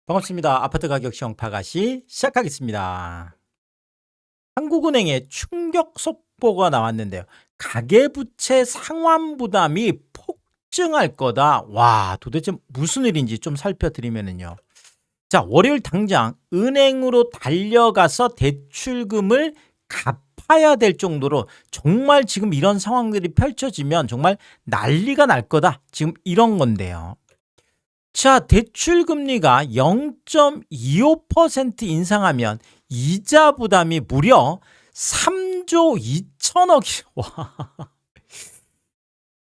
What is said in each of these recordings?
반갑습니다. 아파트 가격 시황 파가시 시작하겠습니다. 한국은행의 충격 속보가 나왔는데요. 가계부채 상환 부담이 폭증할 거다. 와, 도대체 무슨 일인지 좀 살펴드리면은요. 자, 월요일 당장 은행으로 달려가서 대출금을 갚아야 될 정도로 정말 지금 이런 상황들이 펼쳐지면 정말 난리가 날 거다. 지금 이런 건데요. 자, 대출 금리가 0.25% 인상하면 이자 부담이 무려 3조 2천억이 와.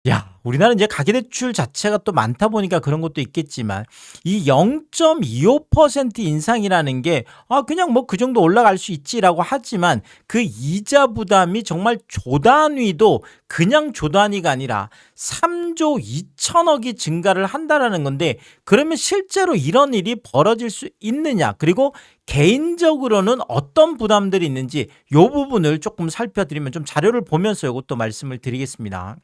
야, 우리나라는 이제 가계대출 자체가 또 많다 보니까 그런 것도 있겠지만 이 0.25% 인상이라는 게 그냥 뭐 그 정도 올라갈 수 있지라고 하지만 그 이자 부담이 정말 조 단위도 그냥 조 단위가 아니라 3조 2천억이 증가를 한다라는 건데, 그러면 실제로 이런 일이 벌어질 수 있느냐, 그리고 개인적으로는 어떤 부담들이 있는지 이 부분을 조금 살펴드리면, 좀 자료를 보면서 이것도 말씀을 드리겠습니다.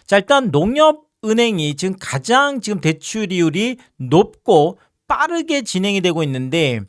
자, 일단 농협은행이 지금 가장 지금 대출이율이 높고 빠르게 진행이 되고 있는데,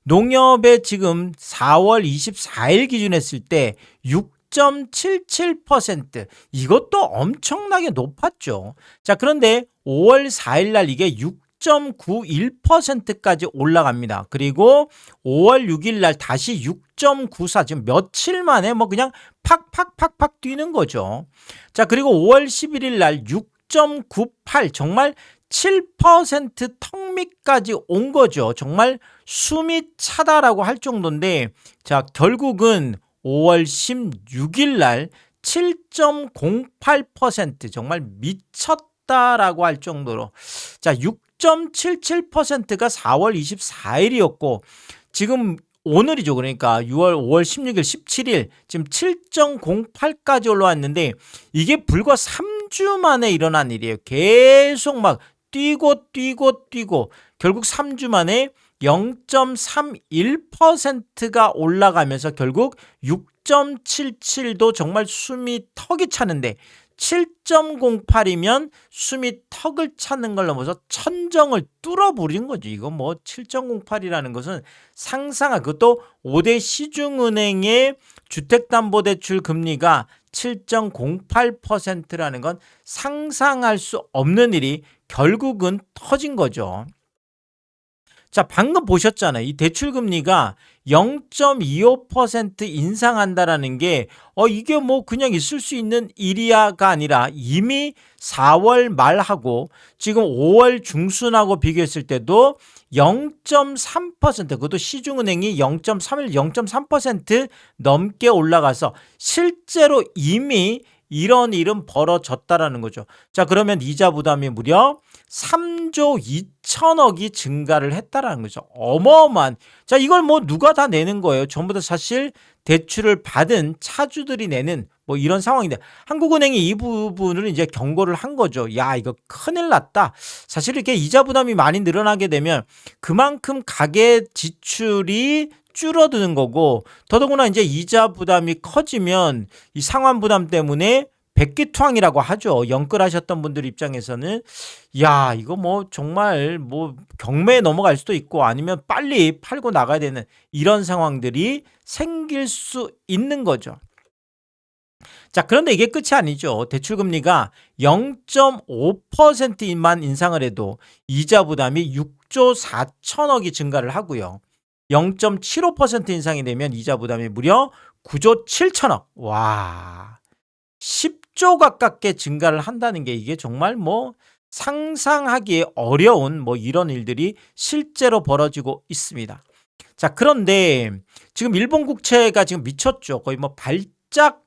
농협의 지금 4월 24일 기준했을 때 6.77%, 이것도 엄청나게 높았죠. 자, 그런데 5월 4일 날 이게 6.91%까지 올라갑니다. 그리고 5월 6일 날 다시 6.94, 지금 며칠 만에 뭐 그냥 팍팍팍팍 뛰는 거죠. 자, 그리고 5월 11일 날 6.98, 정말 7%턱 밑까지 온 거죠. 정말 숨이 차다라고 할 정도인데, 자, 결국은 5월 16일 날 7.08%, 정말 미쳤다라고 할 정도로, 자, 6.77%가 4월 24일이었고 지금 오늘이죠. 그러니까 5월 16일, 17일 지금 7.08까지 올라왔는데, 이게 불과 3주 만에 일어난 일이에요. 계속 막 뛰고 결국 3주 만에 0.31%가 올라가면서 결국 6.77도 정말 숨이 턱이 차는데, 7.08이면 숨이 턱을 차는 걸 넘어서 천정을 뚫어버린 거죠. 이거 뭐 7.08이라는 것은 상상할, 그것도 5대 시중은행의 주택담보대출 금리가 7.08%라는 건 상상할 수 없는 일이 결국은 터진 거죠. 자, 방금 보셨잖아요. 이 대출금리가 0.25% 인상한다라는 게 이게 뭐 그냥 있을 수 있는 일이야가 아니라, 이미 4월 말하고 지금 5월 중순하고 비교했을 때도 0.3%, 그것도 시중은행이 0.31, 0.3% 넘게 올라가서 실제로 이미 이런 일은 벌어졌다라는 거죠. 자, 그러면 이자 부담이 무려 3조 2천억이 증가를 했다라는 거죠. 어마어마한. 자, 이걸 뭐 누가 다 내는 거예요? 전부 다 사실 대출을 받은 차주들이 내는 뭐 이런 상황인데, 한국은행이 이 부분을 이제 경고를 한 거죠. 야, 이거 큰일 났다. 사실 이렇게 이자 부담이 많이 늘어나게 되면 그만큼 가계 지출이 줄어드는 거고, 더더구나 이제 이자 부담이 커지면 이 상환 부담 때문에 백기투항이라고 하죠. 영끌하셨던 분들 입장에서는 야, 이거 뭐 정말 뭐 경매에 넘어갈 수도 있고 아니면 빨리 팔고 나가야 되는 이런 상황들이 생길 수 있는 거죠. 자, 그런데 이게 끝이 아니죠. 대출금리가 0.5%만 인상을 해도 이자 부담이 6조 4천억이 증가를 하고요. 0.75% 인상이 되면 이자 부담이 무려 9조 7천억. 와, 10조 가깝게 증가를 한다는 게, 이게 정말 뭐 상상하기 어려운 뭐 이런 일들이 실제로 벌어지고 있습니다. 자, 그런데 지금 일본 국채가 지금 미쳤죠. 거의 뭐 발작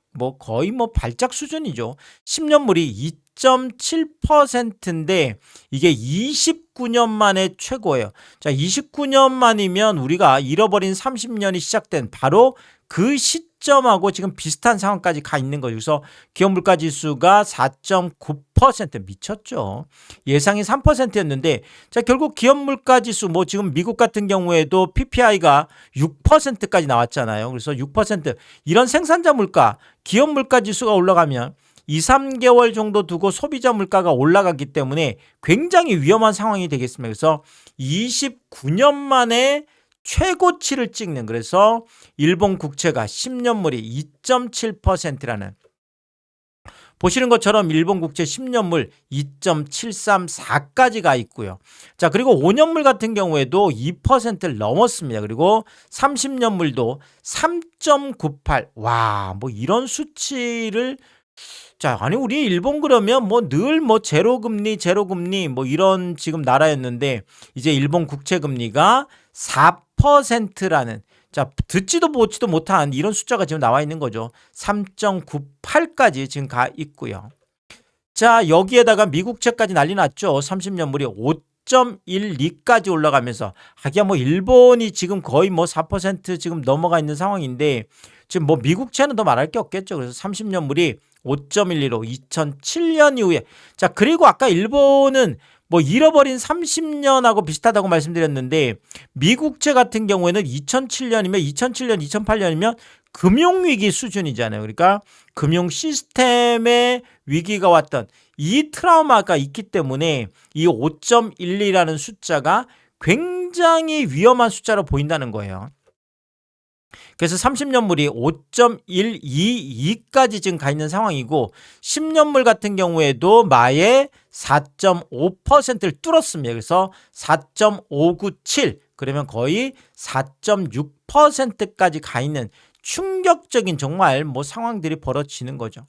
수준이죠. 10년물이 2.7%인데 이게 29년 만에 최고예요. 자, 29년 만이면 우리가 잃어버린 30년이 시작된 바로 그 시점하고 지금 비슷한 상황까지 가 있는 거죠. 그래서 기업 물가 지수가 4.9%, 미쳤죠. 예상이 3%였는데, 자, 결국 기업 물가 지수, 뭐 지금 미국 같은 경우에도 PPI가 6%까지 나왔잖아요. 그래서 6%, 이런 생산자 물가, 기업 물가 지수가 올라가면 2, 3개월 정도 두고 소비자 물가가 올라가기 때문에 굉장히 위험한 상황이 되겠습니다. 그래서 29년 만에 최고치를 찍는, 그래서 일본 국채가 10년물이 2.7%라는, 보시는 것처럼 일본 국채 10년물 2.734까지 가 있고요. 자, 그리고 5년물 같은 경우에도 2%를 넘었습니다. 그리고 30년물도 3.98. 와, 뭐 이런 수치를, 자, 아니 우리 일본 그러면 뭐 늘 뭐 제로금리 뭐 이런 지금 나라였는데, 이제 일본 국채 금리가 4%라는, 자, 듣지도 보지도 못한 이런 숫자가 지금 나와 있는 거죠. 3.98까지 지금 가 있고요. 자, 여기에다가 미국채까지 난리 났죠. 30년물이 5.12까지 올라가면서, 하기야 뭐 일본이 지금 거의 뭐 4% 지금 넘어가 있는 상황인데, 지금 뭐 미국채는 더 말할 게 없겠죠. 그래서 30년물이 5.12로 2007년 이후에, 자, 그리고 아까 일본은 뭐 잃어버린 30년하고 비슷하다고 말씀드렸는데, 미국채 같은 경우에는 2007년, 2008년이면 금융위기 수준이잖아요. 그러니까 금융 시스템의 위기가 왔던 이 트라우마가 있기 때문에 이 5.12라는 숫자가 굉장히 위험한 숫자로 보인다는 거예요. 그래서 30년물이 5.122까지 지금 가 있는 상황이고, 10년물 같은 경우에도 마에 4.5%를 뚫었습니다. 그래서 4.597, 그러면 거의 4.6%까지 가 있는 충격적인 정말 뭐 상황들이 벌어지는 거죠.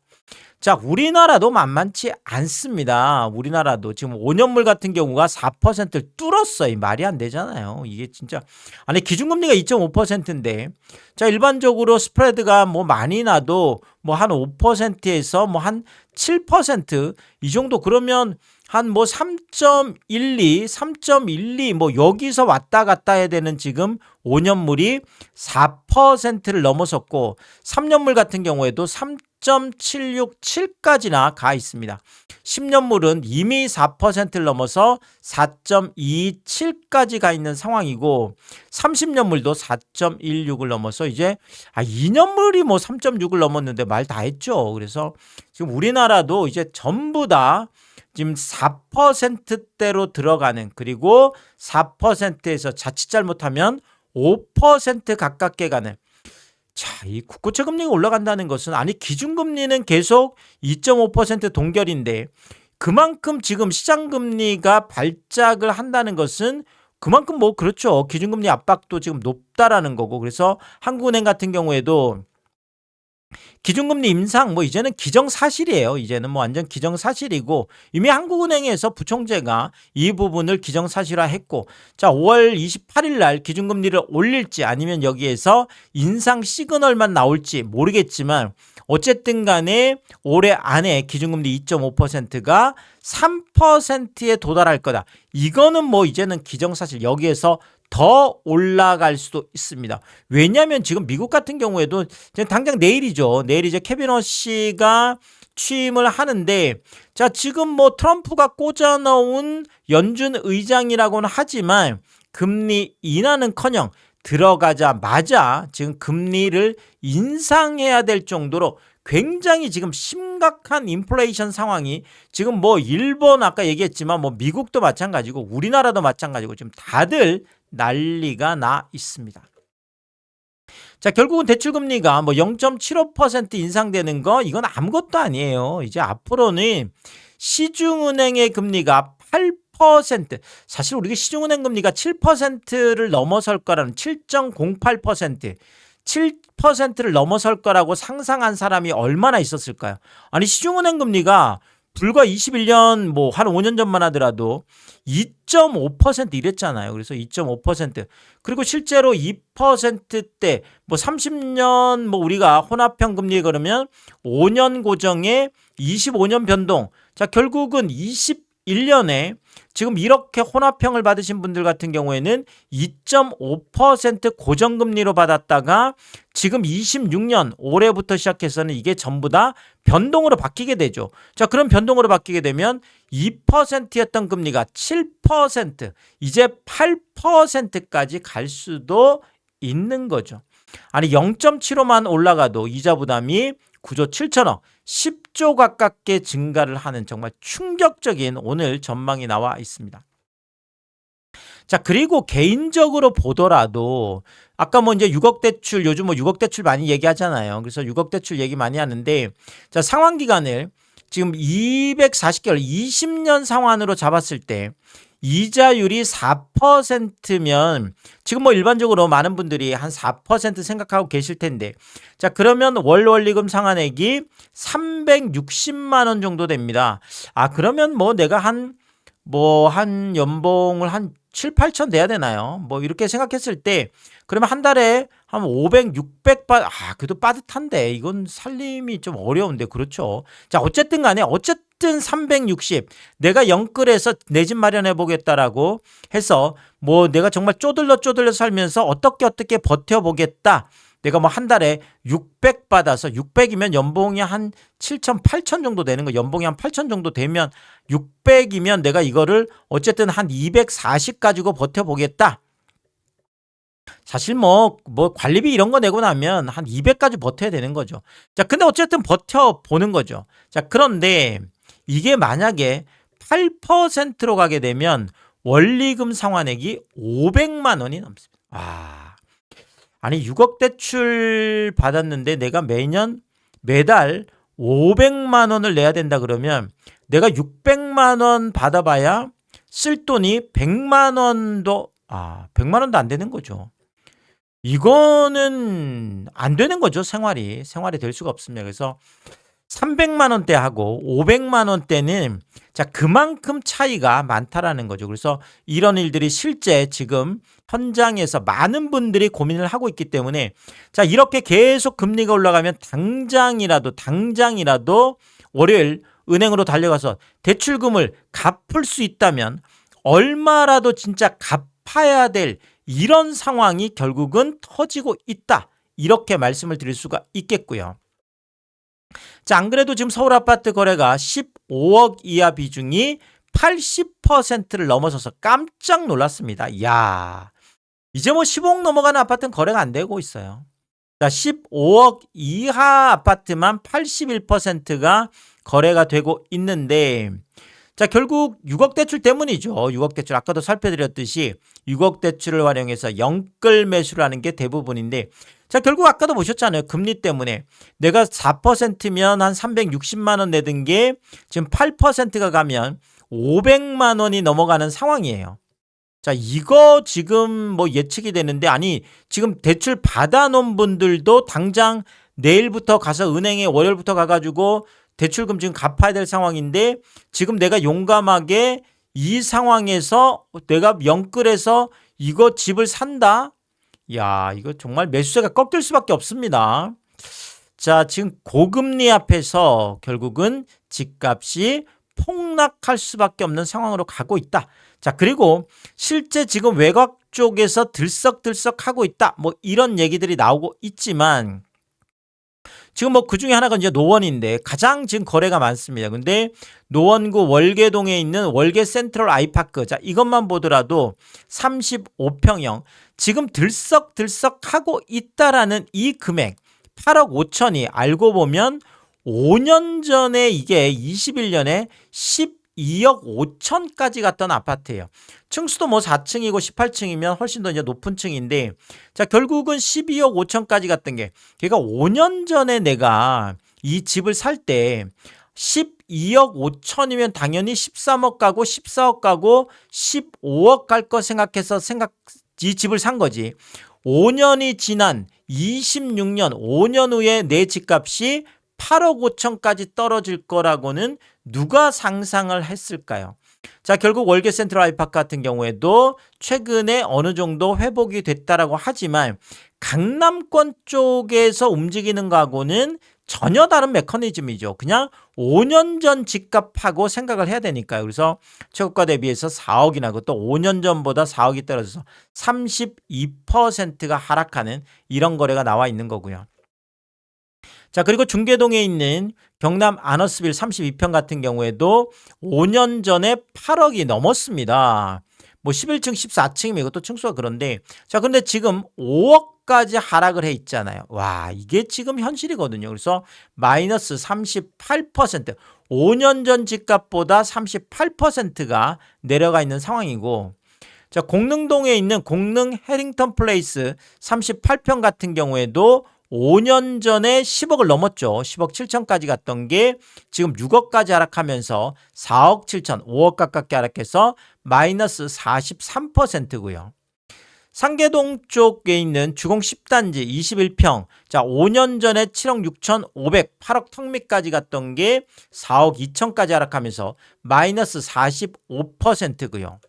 자, 우리나라도 만만치 않습니다. 우리나라도 지금 5년물 같은 경우가 4%를 뚫었어요. 말이 안 되잖아요. 이게 진짜, 아니 기준금리가 2.5%인데, 자, 일반적으로 스프레드가 뭐 많이 나도 뭐 한 5%에서 뭐 한 7% 이 정도, 그러면 한 뭐 3.12 뭐 여기서 왔다 갔다 해야 되는 지금 5년물이 4%를 넘어섰고, 3년물 같은 경우에도 3.767까지나 가 있습니다. 10년물은 이미 4%를 넘어서 4.27까지 가 있는 상황이고, 30년물도 4.16을 넘어서 이제 2년물이 뭐 3.6을 넘었는데 말 다 했죠. 그래서 지금 우리나라도 이제 전부 다 지금 4%대로 들어가는, 그리고 4%에서 자칫 잘못하면 5% 가깝게 가는, 자, 이 국고채 금리가 올라간다는 것은, 아니 기준금리는 계속 2.5% 동결인데 그만큼 지금 시장금리가 발작을 한다는 것은 그만큼 뭐 그렇죠. 기준금리 압박도 지금 높다라는 거고, 그래서 한국은행 같은 경우에도 기준금리 인상 뭐 이제는 기정사실이에요. 이제는 뭐 완전 기정사실이고, 이미 한국은행에서 부총재가 이 부분을 기정사실화했고, 자, 5월 28일 날 기준금리를 올릴지 아니면 여기에서 인상 시그널만 나올지 모르겠지만, 어쨌든 간에 올해 안에 기준금리 2.5%가 3%에 도달할 거다. 이거는 뭐 이제는 기정사실, 여기에서 더 올라갈 수도 있습니다. 왜냐하면 지금 미국 같은 경우에도 당장 내일이죠. 내일 이제 케빈 허시가 취임을 하는데, 자, 지금 뭐 트럼프가 꽂아놓은 연준 의장이라고는 하지만 금리 인하는커녕 들어가자마자 지금 금리를 인상해야 될 정도로 굉장히 지금 심각한 인플레이션 상황이, 지금 뭐 일본 아까 얘기했지만 뭐 미국도 마찬가지고 우리나라도 마찬가지고 지금 다들 난리가 나 있습니다. 자, 결국은 대출금리가 뭐 0.75% 인상되는 거, 이건 아무것도 아니에요. 이제 앞으로는 시중은행의 금리가 8%, 사실 우리가 시중은행 금리가 7%를 넘어설 거라는, 7.08%, 7%를 넘어설 거라고 상상한 사람이 얼마나 있었을까요? 아니 시중은행 금리가 불과 21년 뭐 한 5년 전만 하더라도 2.5% 이랬잖아요. 그래서 2.5%, 그리고 실제로 2%대 뭐 30년 뭐 우리가 혼합형 금리에 그러면 5년 고정에 25년 변동, 자, 결국은 21년에 지금 이렇게 혼합형을 받으신 분들 같은 경우에는 2.5% 고정금리로 받았다가 지금 26년 올해부터 시작해서는 이게 전부 다 변동으로 바뀌게 되죠. 자, 그럼 변동으로 바뀌게 되면 2%였던 금리가 7%, 이제 8%까지 갈 수도 있는 거죠. 아니 0.75만 올라가도 이자 부담이 9조 7천억, 10조 가깝게 증가를 하는 정말 충격적인 오늘 전망이 나와 있습니다. 자, 그리고 개인적으로 보더라도 아까 뭐 이제 6억 대출, 요즘 뭐 6억 대출 많이 얘기하잖아요. 그래서 6억 대출 얘기 많이 하는데, 자, 상환 기간을 지금 240개월, 20년 상환으로 잡았을 때 이자율이 4%면 지금 뭐 일반적으로 많은 분들이 한 4% 생각하고 계실 텐데, 자, 그러면 원리금 상환액이 360만 원 정도 됩니다. 아, 그러면 뭐 내가 한 연봉을 한 7, 8천 돼야 되나요? 뭐 이렇게 생각했을 때 그러면 한 달에 한 500, 600 그래도 빠듯한데 이건 살림이 좀 어려운데, 그렇죠? 자, 어쨌든 간에 어쨌든 360 내가 영끌해서 내 집 마련해 보겠다라고 해서 뭐 내가 정말 쪼들러 살면서 어떻게 버텨보겠다. 내가 뭐 한 달에 600 받아서 600이면 연봉이 한 7천, 8천 정도 되는 거, 연봉이 한 8천 정도 되면 600이면 내가 이거를 어쨌든 한 240 가지고 버텨보겠다. 사실 뭐 관리비 이런 거 내고 나면 한 200까지 버텨야 되는 거죠. 자, 근데 어쨌든 버텨보는 거죠. 자, 그런데 이게 만약에 8%로 가게 되면 원리금 상환액이 500만 원이 넘습니다. 아니 6억 대출 받았는데 내가 매달 500만 원을 내야 된다 그러면 내가 600만 원 받아봐야 쓸 돈이 100만 원도 100만 원도 안 되는 거죠. 이거는 안 되는 거죠. 생활이 될 수가 없습니다. 그래서 300만 원대하고 500만 원대는 자, 그만큼 차이가 많다라는 거죠. 그래서 이런 일들이 실제 지금 현장에서 많은 분들이 고민을 하고 있기 때문에, 자, 이렇게 계속 금리가 올라가면 당장이라도 월요일 은행으로 달려가서 대출금을 갚을 수 있다면 얼마라도 진짜 갚아야 될 이런 상황이 결국은 터지고 있다. 이렇게 말씀을 드릴 수가 있겠고요. 자, 안 그래도 지금 서울 아파트 거래가 15억 이하 비중이 80%를 넘어서서 깜짝 놀랐습니다. 이야, 이제 뭐 15억 넘어가는 아파트는 거래가 안 되고 있어요. 자, 15억 이하 아파트만 81%가 거래가 되고 있는데, 자, 결국 6억 대출 때문이죠. 6억 대출 아까도 살펴드렸듯이 6억 대출을 활용해서 영끌 매수를 하는 게 대부분인데, 자, 결국 아까도 보셨잖아요. 금리 때문에 내가 4%면 한 360만 원 내던 게 지금 8%가 가면 500만 원이 넘어가는 상황이에요. 자, 이거 지금 뭐 예측이 되는데, 아니 지금 대출 받아놓은 분들도 당장 내일부터 가서 은행에 월요일부터 가가지고 대출금 지금 갚아야 될 상황인데, 지금 내가 용감하게 이 상황에서 내가 영끌해서 이거 집을 산다? 야, 이거 정말 매수세가 꺾일 수밖에 없습니다. 자, 지금 고금리 앞에서 결국은 집값이 폭락할 수밖에 없는 상황으로 가고 있다. 자, 그리고 실제 지금 외곽 쪽에서 들썩들썩 하고 있다. 뭐 이런 얘기들이 나오고 있지만, 지금 뭐 그 중에 하나가 이제 노원인데 가장 지금 거래가 많습니다. 근데 노원구 월계동에 있는 월계 센트럴 아이파크, 자, 이것만 보더라도 35평형 지금 들썩들썩 하고 있다라는 이 금액 8억 5천이 알고 보면 5년 전에 이게 21년에 12억 5천까지 갔던 아파트예요. 층수도 뭐 4층이고 18층이면 훨씬 더 이제 높은 층인데, 자, 결국은 12억 5천까지 갔던 게, 그러니까 5년 전에 내가 이 집을 살 때 12억 5천이면 당연히 13억 가고 14억 가고 15억 갈 거 생각해서 이 집을 산 거지. 5년이 지난 26년 5년 후에 내 집값이 8억 5천까지 떨어질 거라고는 누가 상상을 했을까요? 자, 결국 월계 센트럴 아이파크 같은 경우에도 최근에 어느 정도 회복이 됐다라고 하지만 강남권 쪽에서 움직이는 거하고는 전혀 다른 메커니즘이죠. 그냥 5년 전 집값하고 생각을 해야 되니까요. 그래서 최고가 대비해서 4억이나 그것도 5년 전보다 4억이 떨어져서 32%가 하락하는 이런 거래가 나와 있는 거고요. 자, 그리고 중계동에 있는 경남 아너스빌 32평 같은 경우에도 5년 전에 8억이 넘었습니다. 뭐 11층, 14층이면 이것도 층수가 그런데, 자, 근데 지금 5억 10억까지 하락을 해 있잖아요. 와, 이게 지금 현실이거든요. 그래서 마이너스 38%, 5년 전 집값보다 38%가 내려가 있는 상황이고, 자, 공릉동에 있는 공릉 해링턴 플레이스 38평 같은 경우에도 5년 전에 10억을 넘었죠. 10억 7천까지 갔던 게 지금 6억까지 하락하면서 4억 7천, 5억 가깝게 하락해서 마이너스 43%고요. 상계동 쪽에 있는 주공 10단지 21평, 자, 5년 전에 7억 6,500, 8억 턱밑까지 갔던 게 4억 2천까지 하락하면서 마이너스 45%고요.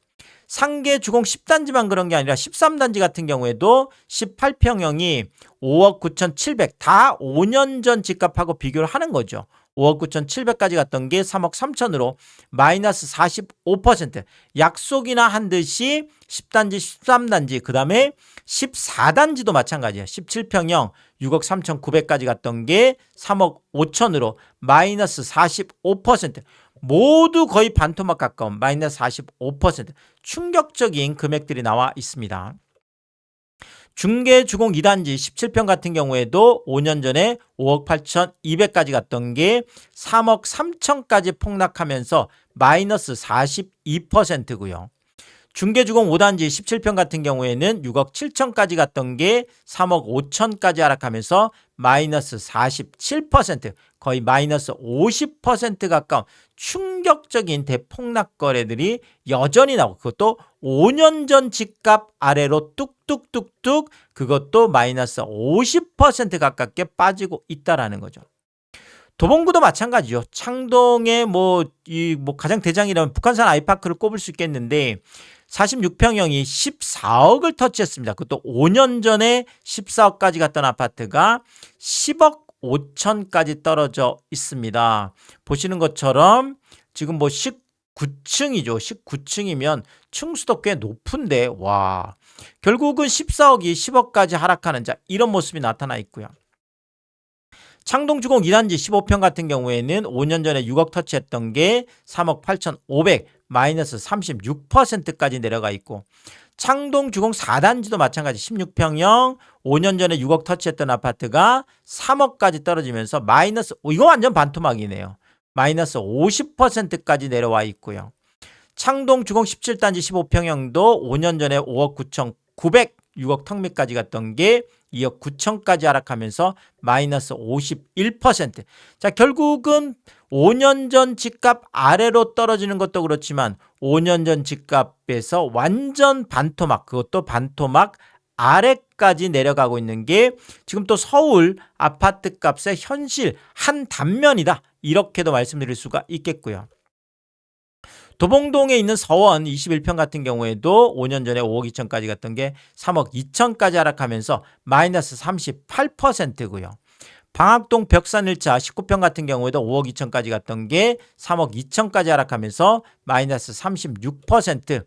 상계 주공 10단지만 그런 게 아니라 13단지 같은 경우에도 18평형이 5억 9,700, 다 5년 전 집값하고 비교를 하는 거죠. 5억 9,700까지 갔던 게 3억 3천으로 마이너스 45%. 약속이나 한 듯이 10단지, 13단지, 그 다음에 14단지도 마찬가지예요. 17평형 6억 3,900까지 갔던 게 3억 5천으로 마이너스 45%. 모두 거의 반토막 가까운 마이너스 45%. 충격적인 금액들이 나와 있습니다. 중계 주공 2단지 17평 같은 경우에도 5년 전에 5억 8,200까지 갔던 게 3억 3천까지 폭락하면서 마이너스 42%고요. 중계주공 5단지 17평 같은 경우에는 6억 7천까지 갔던 게 3억 5천까지 하락하면서 마이너스 47%, 거의 마이너스 50% 가까운 충격적인 대폭락 거래들이 여전히 나오고, 그것도 5년 전 집값 아래로 뚝뚝뚝뚝, 그것도 마이너스 50% 가깝게 빠지고 있다라는 거죠. 도봉구도 마찬가지죠. 창동의 가장 대장이라면 북한산 아이파크를 꼽을 수 있겠는데 46평형이 14억을 터치했습니다. 그것도 5년 전에 14억까지 갔던 아파트가 10억 5천까지 떨어져 있습니다. 보시는 것처럼 지금 19층이죠. 19층이면 층수도 꽤 높은데, 와, 결국은 14억이 10억까지 하락하는, 자, 이런 모습이 나타나 있고요. 창동주공 2단지 15평 같은 경우에는 5년 전에 6억 터치했던 게 3억 8,500, 마이너스 36%까지 내려가 있고, 창동주공 4단지도 마찬가지 16평형 5년 전에 6억 터치했던 아파트가 3억까지 떨어지면서 마이너스, 이거 완전 반토막이네요. 마이너스 50%까지 내려와 있고요. 창동주공 17단지 15평형도 5년 전에 5억 9,900, 6억 턱밑까지 갔던 게 2억 9천까지 하락하면서 마이너스 51%. 자, 결국은 5년 전 집값 아래로 떨어지는 것도 그렇지만 5년 전 집값에서 완전 반토막, 그것도 반토막 아래까지 내려가고 있는 게 지금 또 서울 아파트 값의 현실 한 단면이다, 이렇게도 말씀드릴 수가 있겠고요. 도봉동에 있는 서원 21평 같은 경우에도 5년 전에 5억 2천까지 갔던 게 3억 2천까지 하락하면서 마이너스 38%고요. 방학동 벽산 1차 19평 같은 경우에도 5억 2천까지 갔던 게 3억 2천까지 하락하면서 마이너스 36%.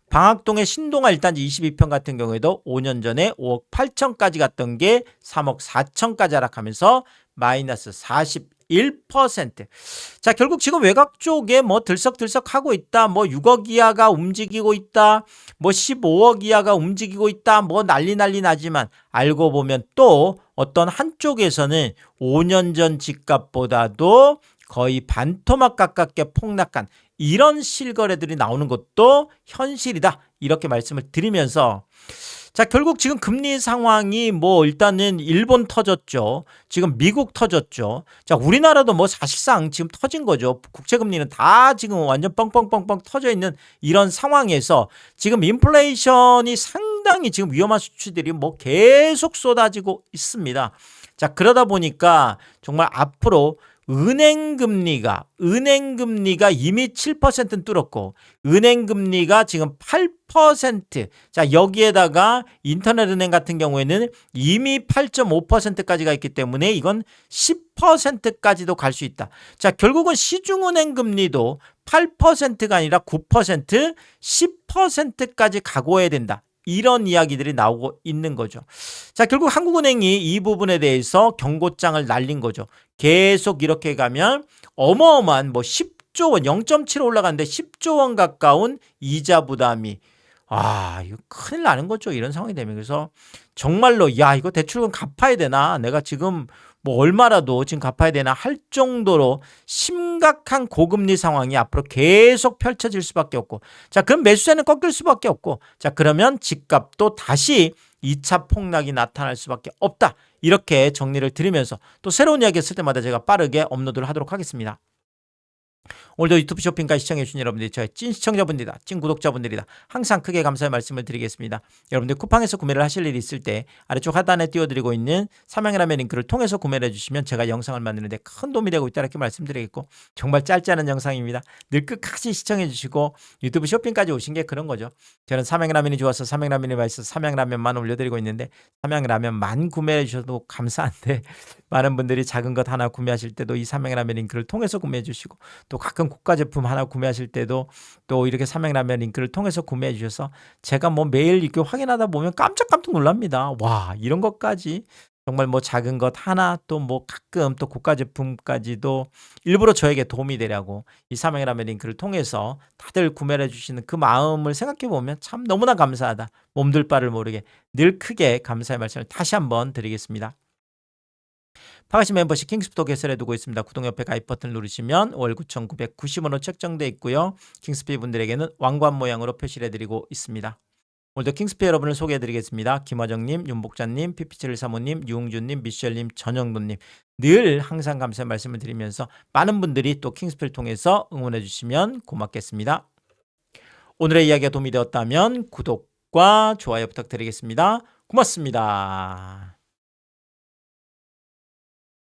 방학동의 신동아 1단지 22평 같은 경우에도 5년 전에 5억 8천까지 갔던 게 3억 4천까지 하락하면서 마이너스 41%. 자, 결국 지금 외곽 쪽에 들썩들썩 하고 있다. 6억 이하가 움직이고 있다. 15억 이하가 움직이고 있다. 난리 나지만 알고 보면 또 어떤 한쪽에서는 5년 전 집값보다도 거의 반토막 가깝게 폭락한 이런 실거래들이 나오는 것도 현실이다, 이렇게 말씀을 드리면서, 자, 결국 지금 금리 상황이 일단은 일본 터졌죠. 지금 미국 터졌죠. 자, 우리나라도 사실상 지금 터진 거죠. 국채 금리는 다 지금 완전 뻥뻥뻥뻥 터져 있는 이런 상황에서 지금 인플레이션이 상당히 지금 위험한 수치들이 계속 쏟아지고 있습니다. 자, 그러다 보니까 정말 앞으로 은행금리가 이미 7%는 뚫었고, 은행금리가 지금 8%, 자, 여기에다가 인터넷은행 같은 경우에는 이미 8.5%까지 가 있기 때문에 이건 10%까지도 갈 수 있다. 자, 결국은 시중은행 금리도 8%가 아니라 9%, 10%까지 각오해야 된다, 이런 이야기들이 나오고 있는 거죠. 자, 결국 한국은행이 이 부분에 대해서 경고장을 날린 거죠. 계속 이렇게 가면 어마어마한 10조 원, 0.7 올라갔는데 10조 원 가까운 이자 부담이 이거 큰일 나는 거죠. 이런 상황이 되면. 그래서 정말로 야, 이거 대출금 갚아야 되나? 내가 지금 뭐 얼마라도 지금 갚아야 되나 할 정도로 심각한 고금리 상황이 앞으로 계속 펼쳐질 수밖에 없고, 자, 그럼 매수세는 꺾일 수밖에 없고, 자, 그러면 집값도 다시 2차 폭락이 나타날 수밖에 없다. 이렇게 정리를 드리면서 또 새로운 이야기 했을 때마다 제가 빠르게 업로드를 하도록 하겠습니다. 오늘도 유튜브 쇼핑까지 시청해주신 여러분들이 저의 찐 시청자분들이다, 찐 구독자분들이다. 항상 크게 감사의 말씀을 드리겠습니다. 여러분들 쿠팡에서 구매를 하실 일이 있을 때 아래쪽 하단에 띄워드리고 있는 삼양라면 링크를 통해서 구매를 해주시면 제가 영상을 만드는데 큰 도움이 되고 있다 이렇게 말씀드리겠고, 정말 짧지 않은 영상입니다. 늘 끝까지 시청해주시고 유튜브 쇼핑까지 오신 게 그런 거죠. 저는 삼양라면이 좋아서 삼양라면이 맛있어서 삼양라면만 올려드리고 있는데, 삼양라면만 구매해 주셔도 감사한데 많은 분들이 작은 것 하나 구매하실 때도 이 삼양라면 링크를 통해서 구매해 주시고, 또 가끔 고가 제품 하나 구매하실 때도 또 이렇게 삼양라면 링크를 통해서 구매해 주셔서 제가 뭐 매일 이렇게 확인하다 보면 깜짝깜짝 놀랍니다. 와, 이런 것까지 정말 뭐 작은 것 하나 또 뭐 가끔 또 고가 제품까지도 일부러 저에게 도움이 되려고 이 삼양라면 링크를 통해서 다들 구매를 해주시는 그 마음을 생각해 보면 참 너무나 감사하다. 몸둘 바를 모르게 늘 크게 감사의 말씀을 다시 한번 드리겠습니다. 파가시 멤버십 킹스피도 개설해 두고 있습니다. 구독 옆에 가입 버튼을 누르시면 월 9,990원으로 책정되어 있고요. 킹스피 분들에게는 왕관 모양으로 표시를 해드리고 있습니다. 오늘도 킹스피 여러분을 소개해 드리겠습니다. 김화정님, 윤복자님, 피피칠 사모님, 유웅준님, 미셸님, 전영돈님, 늘 항상 감사의 말씀을 드리면서 많은 분들이 또 킹스피를 통해서 응원해 주시면 고맙겠습니다. 오늘의 이야기가 도움이 되었다면 구독과 좋아요 부탁드리겠습니다. 고맙습니다.